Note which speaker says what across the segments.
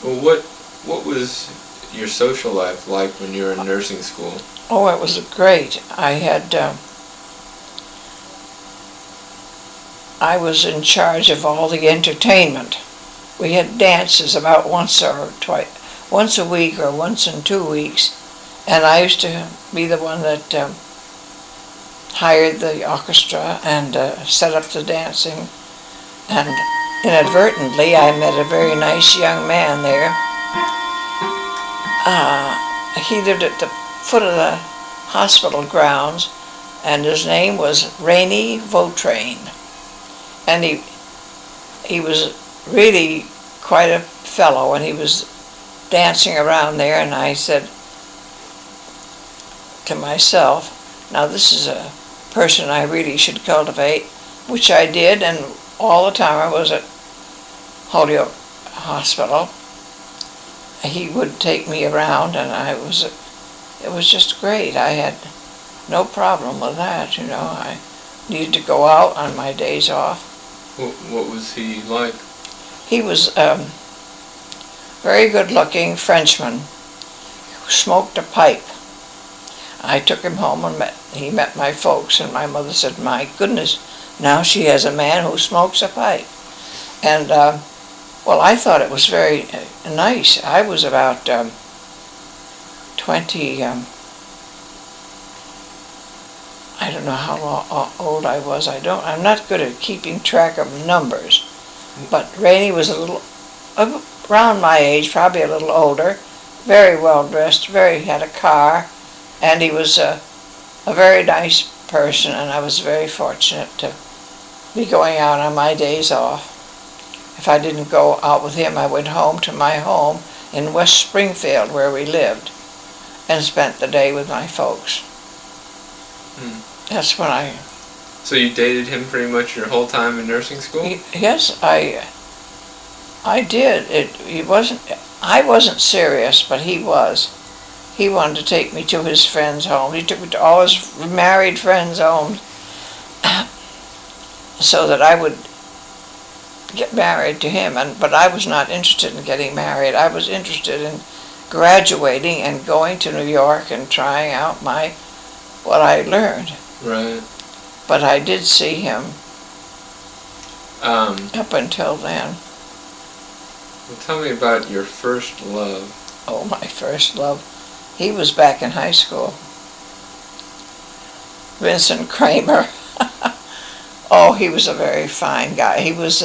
Speaker 1: Well, what was your social life like when you were in nursing school?
Speaker 2: Oh, it was great. I was in charge of all the entertainment. We had dances about once a week or once in 2 weeks, and I used to be the one that hired the orchestra and set up the dancing. And inadvertently, I met a very nice young man there. He lived at the foot of the hospital grounds, and his name was Rainey Vautrain. And he was really quite a fellow, and he was dancing around there, and I said to myself, now this is a person I really should cultivate, which I did, and all the time I was at Holyoke Hospital, he would take me around, and it was just great. I had no problem with that, I needed to go out on my days off.
Speaker 1: What was he like?
Speaker 2: He was very good-looking Frenchman who smoked a pipe. I took him home and he met my folks, and my mother said, my goodness, now she has a man who smokes a pipe. And, well, I thought it was very nice. I was about 20, I don't know how old I was. I'm not good at keeping track of numbers. But Rainey was around my age, probably a little older, very well dressed, had a car, and he was a very nice person, and I was very fortunate to be going out on my days off. If I didn't go out with him, I went home to my home in West Springfield, where we lived, and spent the day with my folks. That's when I...
Speaker 1: So you dated him pretty much your whole time in nursing school?
Speaker 2: Yes, I did. I wasn't serious, but he was. He wanted to take me to his friends' home. He took me to all his married friends' homes so that I would get married to him. But I was not interested in getting married. I was interested in graduating and going to New York and trying out what I learned.
Speaker 1: Right.
Speaker 2: But I did see him up until then.
Speaker 1: Well, tell me about your first love.
Speaker 2: Oh, my first love. He was back in high school. Vincent Kramer. Oh, he was a very fine guy. He was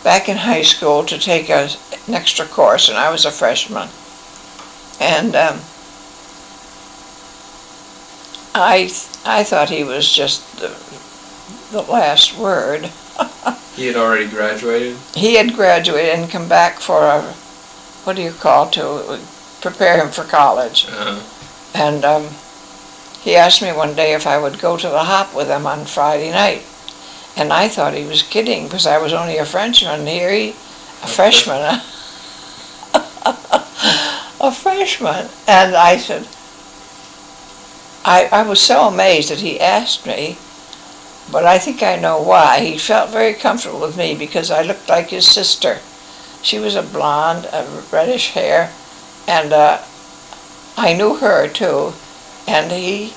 Speaker 2: back in high school to take an extra course, and I was a freshman. And I thought he was just the last word.
Speaker 1: He had already graduated?
Speaker 2: He had graduated and come back for to prepare him for college.
Speaker 1: Uh-huh.
Speaker 2: And he asked me one day if I would go to the hop with him on Friday night. And I thought he was kidding, because I was only a Frenchman. A freshman. A freshman. And I said, I was so amazed that he asked me, but I think I know why. He felt very comfortable with me because I looked like his sister. She was a blonde, reddish hair, and I knew her too. And he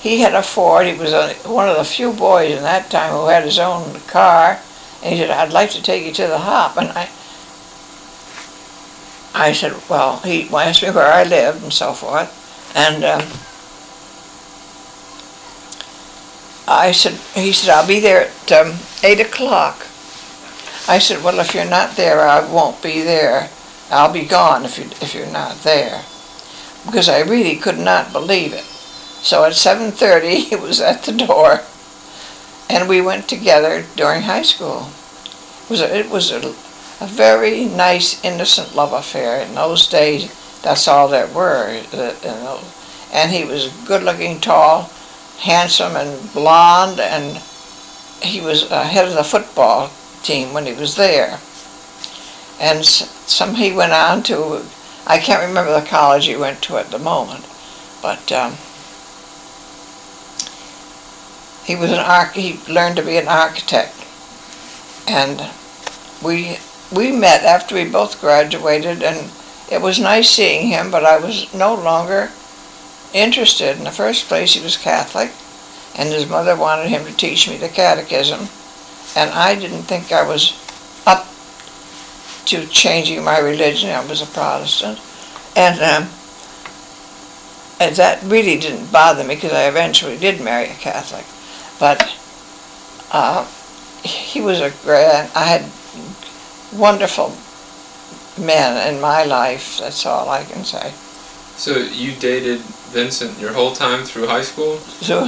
Speaker 2: had a Ford. He was one of the few boys in that time who had his own car. And he said, I'd like to take you to the hop. And I said, well, he asked me where I lived and so forth. And he said, I'll be there at 8 o'clock. I said, well, if you're not there, I won't be there. I'll be gone if you're not there. Because I really could not believe it. So at 7:30, he was at the door, and we went together during high school. It was a very nice, innocent love affair. In those days, that's all there were. And he was good-looking, tall, handsome, and blonde, and he was head of the football team when he was there. And he went on to, I can't remember the college he went to at the moment, but he learned to be an architect, and we we met after we both graduated, and it was nice seeing him, but I was no longer interested. In the first place, he was Catholic, and his mother wanted him to teach me the catechism, and I didn't think I was up to changing my religion. I was a Protestant, and that really didn't bother me because I eventually did marry a Catholic. But he was I had wonderful men in my life. That's all I can say.
Speaker 1: So you dated Vincent your whole time through high school?
Speaker 2: So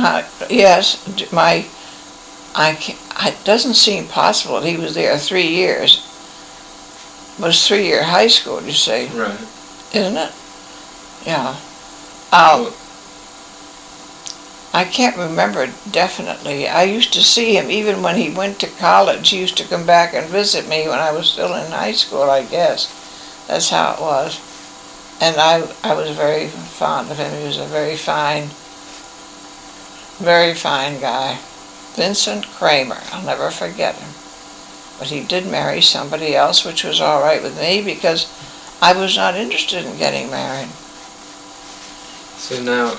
Speaker 2: yes, it doesn't seem possible that he was there 3 years. It was 3-year high school, you say?
Speaker 1: Right.
Speaker 2: Isn't it? Yeah.
Speaker 1: Well,
Speaker 2: I can't remember definitely. I used to see him even when he went to college. He used to come back and visit me when I was still in high school, I guess. That's how it was. And I was very fond of him. He was a very fine guy. Vincent Kramer. I'll never forget him. But he did marry somebody else, which was all right with me because I was not interested in getting married.
Speaker 1: so now,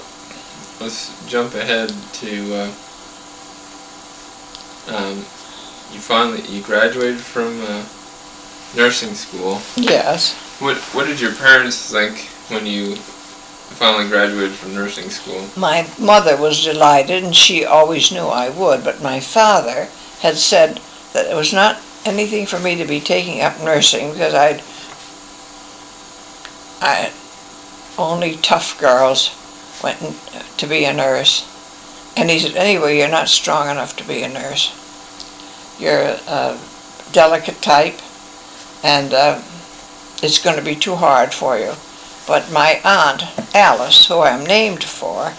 Speaker 1: let's jump ahead to, you graduated from nursing school.
Speaker 2: Yes.
Speaker 1: What did your parents think when you finally graduated from nursing school?
Speaker 2: My mother was delighted, and she always knew I would, but my father had said that it was not anything for me to be taking up nursing because only tough girls went to be a nurse. And he said, anyway, you're not strong enough to be a nurse. You're a delicate type, and it's going to be too hard for you. But my aunt, Alice, who I'm named for,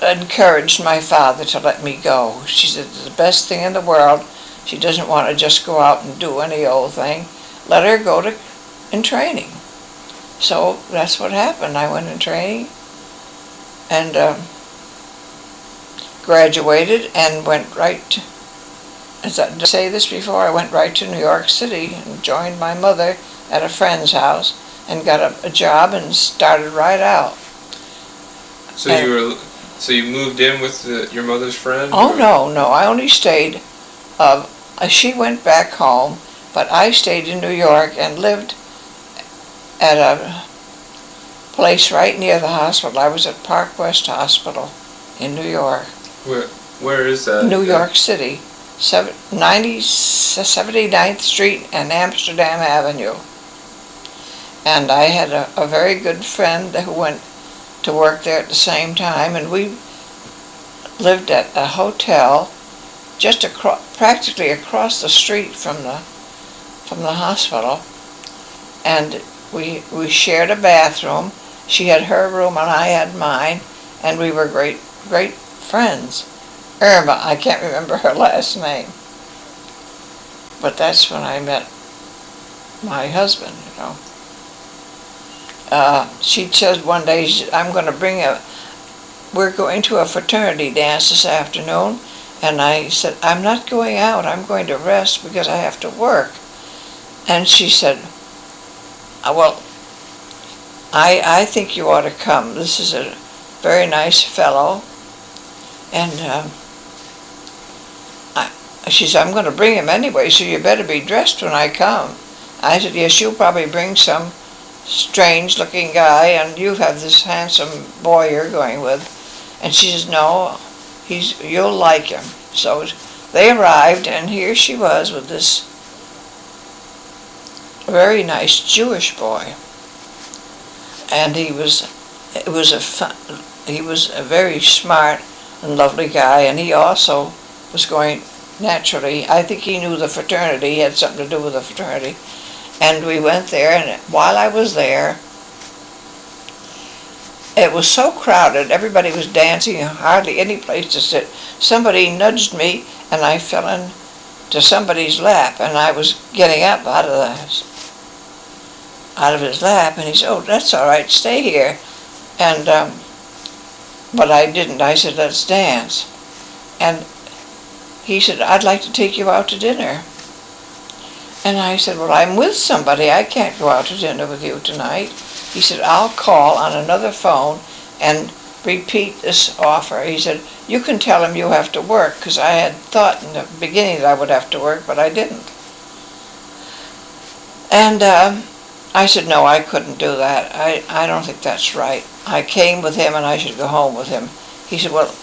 Speaker 2: encouraged my father to let me go. She said, it's the best thing in the world. She doesn't want to just go out and do any old thing. Let her go in training. So that's what happened. I went in training and graduated and went right to, did I say this before? I went right to New York City and joined my mother at a friend's house and got a job and started right out.
Speaker 1: So you moved in with your mother's friend?
Speaker 2: Oh, no, I only stayed, she went back home, but I stayed in New York and lived at a place right near the hospital. I was at Park West Hospital in New York.
Speaker 1: Where is that?
Speaker 2: New York City, 79th Street and Amsterdam Avenue. And I had a very good friend who went to work there at the same time, and we lived at a hotel just practically across the street from the hospital, and we shared a bathroom. She had her room and I had mine, and we were great friends. Irma, I can't remember her last name, but that's when I met my husband, you know. She said one day, we're going to a fraternity dance this afternoon, and I said, I'm not going out, I'm going to rest because I have to work. And she said, well, I think you ought to come. This is a very nice fellow. And she said, I'm going to bring him anyway, so you better be dressed when I come. I said, yes, you'll probably bring some strange-looking guy, and you have this handsome boy you're going with. And she says, no, you'll like him. So they arrived, and here she was with this very nice Jewish boy. And he was a very smart and lovely guy, and he also was going, naturally, I think he knew the fraternity, he had something to do with the fraternity. And we went there, and while I was there, it was so crowded, everybody was dancing, hardly any place to sit. Somebody nudged me, and I fell into somebody's lap, and I was getting up out of his lap, and he said, oh, that's all right, stay here. And but I didn't. I said, let's dance. And he said, I'd like to take you out to dinner. And I said, well, I'm with somebody. I can't go out to dinner with you tonight. He said, I'll call on another phone and repeat this offer. He said, you can tell him you have to work, because I had thought in the beginning that I would have to work, but I didn't. And I said, no, I couldn't do that. I don't think that's right. I came with him and I should go home with him. He said, well,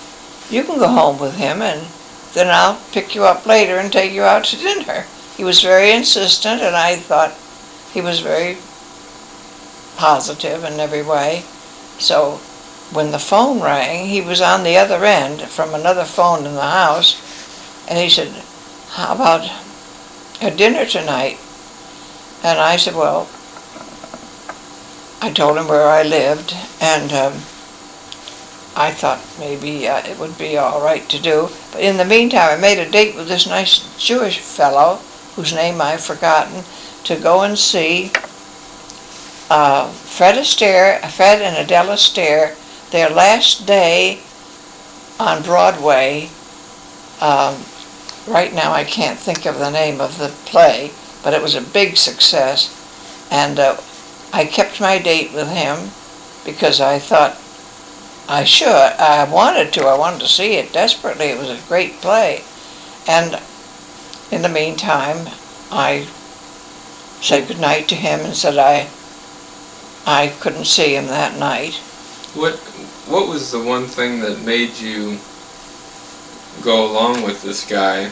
Speaker 2: you can go home with him and then I'll pick you up later and take you out to dinner. He was very insistent, and I thought he was very positive in every way. So when the phone rang, he was on the other end from another phone in the house, and he said, how about a dinner tonight? And I said, well, I told him where I lived, and I thought maybe it would be all right to do. But in the meantime, I made a date with this nice Jewish fellow, whose name I've forgotten, to go and see Fred and Adela Astaire, their last day on Broadway. Right now I can't think of the name of the play, but it was a big success. And I kept my date with him because I thought I wanted to see it desperately. It was a great play. And in the meantime, I said goodnight to him and said I couldn't see him that night.
Speaker 1: What was the one thing that made you go along with this guy?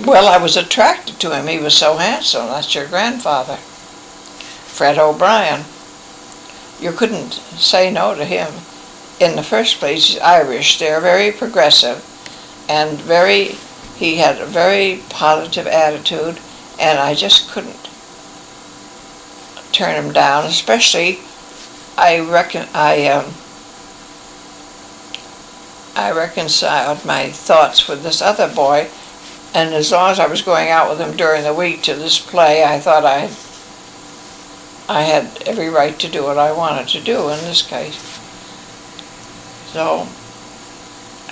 Speaker 2: Well, I was attracted to him. He was so handsome. That's your grandfather, Fred O'Brien. You couldn't say no to him. In the first place, he's Irish. They're very progressive and he had a very positive attitude, and I just couldn't turn him down. Especially, I reconciled my thoughts with this other boy, and as long as I was going out with him during the week to this play, I thought I had every right to do what I wanted to do in this case. So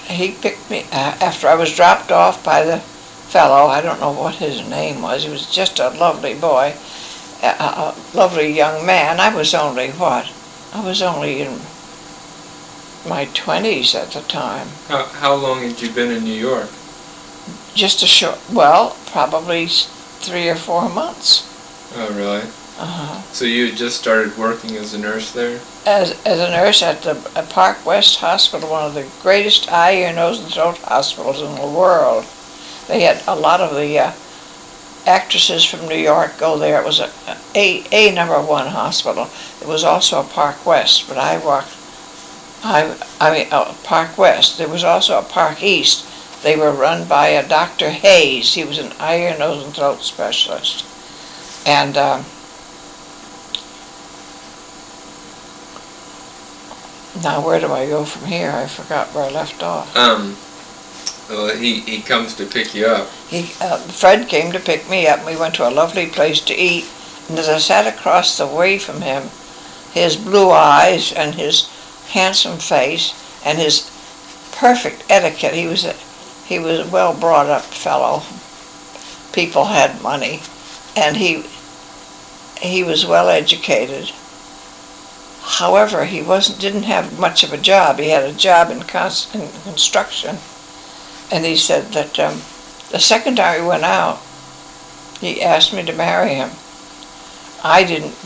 Speaker 2: he picked me after I was dropped off by the fellow. I don't know what his name was. He was just a lovely boy, a lovely young man. I was only in my 20s at the time.
Speaker 1: How long had you been in New York?
Speaker 2: Just probably 3 or 4 months.
Speaker 1: Oh, really?
Speaker 2: Uh-huh.
Speaker 1: So you had just started working as a nurse there?
Speaker 2: As a nurse at the Park West Hospital, one of the greatest eye, ear, nose, and throat hospitals in the world. They had a lot of the actresses from New York go there. It was a #1 hospital. It was also a Park West, but Park West. There was also a Park East. They were run by a Dr. Hayes. He was an eye, ear, nose, and throat specialist. And now where do I go from here? I forgot where I left off.
Speaker 1: Well, he comes to pick you up.
Speaker 2: Fred came to pick me up, and we went to a lovely place to eat. And as I sat across the way from him, his blue eyes and his handsome face and his perfect etiquette, he was a well brought up fellow. People had money, and he was well educated. However, he didn't have much of a job. He had a job in construction. And he said that the second time we went out, he asked me to marry him.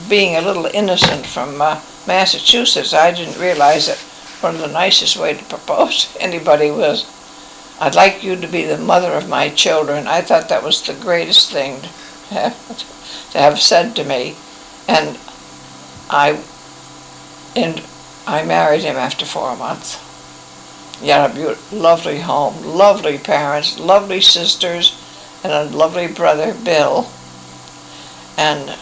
Speaker 2: Being a little innocent from Massachusetts, I didn't realize that one of the nicest ways to propose to anybody was, I'd like you to be the mother of my children. I thought that was the greatest thing to have said to me. And I married him after 4 months. He had a lovely home, lovely parents, lovely sisters, and a lovely brother, Bill. And